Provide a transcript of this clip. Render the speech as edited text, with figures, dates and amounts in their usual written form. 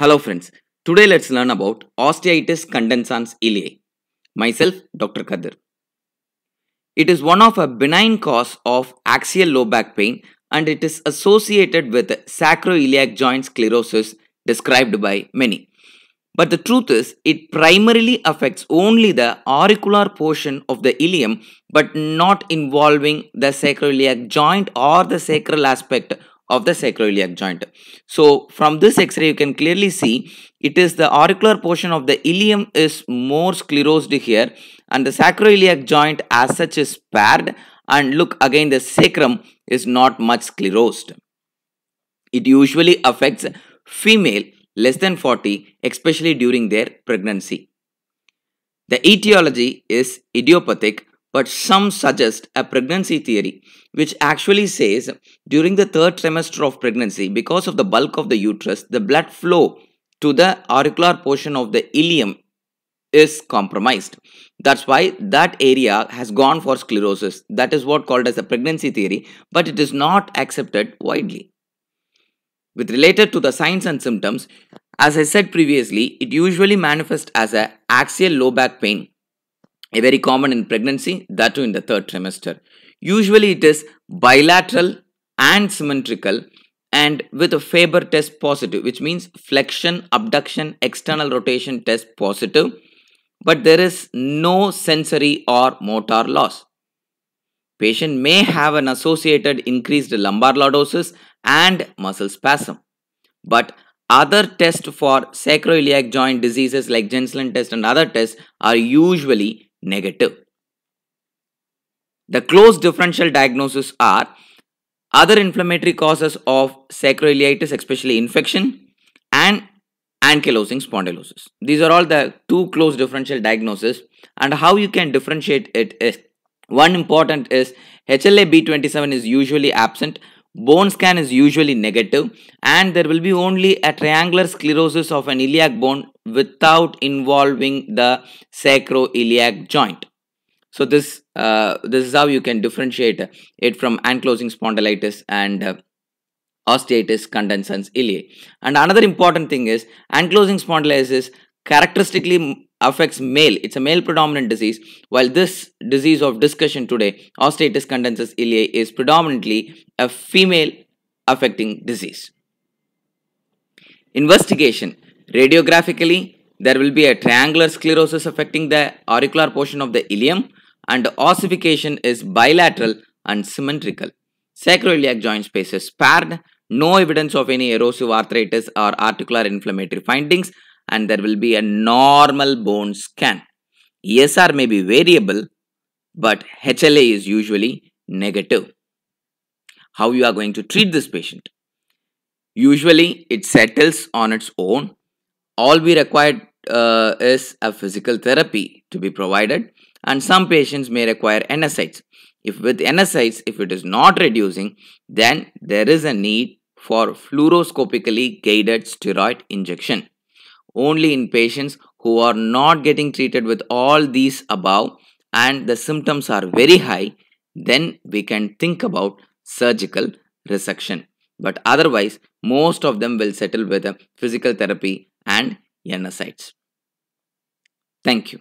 Hello friends, today let's learn about osteitis condensans iliae. Myself, Dr. Kadir. It is one of a benign cause of axial low back pain and it is associated with sacroiliac joint sclerosis described by many. But the truth is, it primarily affects only the auricular portion of the ilium but not involving the sacroiliac joint or the sacral aspect of the sacroiliac joint. So from this x-ray you can clearly see it is the auricular portion of the ilium is more sclerosed here and the sacroiliac joint as such is spared, and look again, the sacrum is not much sclerosed. It usually affects female less than 40, especially during their pregnancy. The etiology is idiopathic, but some suggest a pregnancy theory, which actually says during the third trimester of pregnancy, because of the bulk of the uterus, the blood flow to the auricular portion of the ilium is compromised. That's why that area has gone for sclerosis. That is what called as a pregnancy theory, but it is not accepted widely. With related to the signs and symptoms, as I said previously, it usually manifests as a axial low back pain, a very common in pregnancy, that too in the third trimester. Usually it is bilateral and symmetrical and with a Faber test positive, which means flexion, abduction, external rotation test positive, but there is no sensory or motor loss. Patient may have an associated increased lumbar lordosis and muscle spasm. But other tests for sacroiliac joint diseases like Genslen test and other tests are usually negative. The close differential diagnosis are other inflammatory causes of sacroiliitis, especially infection, and ankylosing spondylosis. These are all the two close differential diagnoses, and how you can differentiate it is one important is HLA-B27 is usually absent, bone scan is usually negative, and there will be only a triangular sclerosis of an iliac bone without involving the sacroiliac joint. So this is how you can differentiate it from ankylosing spondylitis and osteitis condensans iliae. And another important thing is ankylosing spondylitis characteristically affects male. It's a male predominant disease, while this disease of discussion today, osteitis condensans iliae, is predominantly a female affecting disease. Investigation. Radiographically, there will be a triangular sclerosis affecting the auricular portion of the ilium, and ossification is bilateral and symmetrical. Sacroiliac joint space is spared, no evidence of any erosive arthritis or articular inflammatory findings, and there will be a normal bone scan. ESR may be variable, but HLA is usually negative. How you are going to treat this patient? Usually it settles on its own. All we require is a physical therapy to be provided, and some patients may require NSAIDs. If with NSAIDs, if it is not reducing, then there is a need for fluoroscopically guided steroid injection. Only in patients who are not getting treated with all these above and the symptoms are very high, then we can think about surgical resection. But otherwise, most of them will settle with a physical therapy and NSAIDs. Thank you.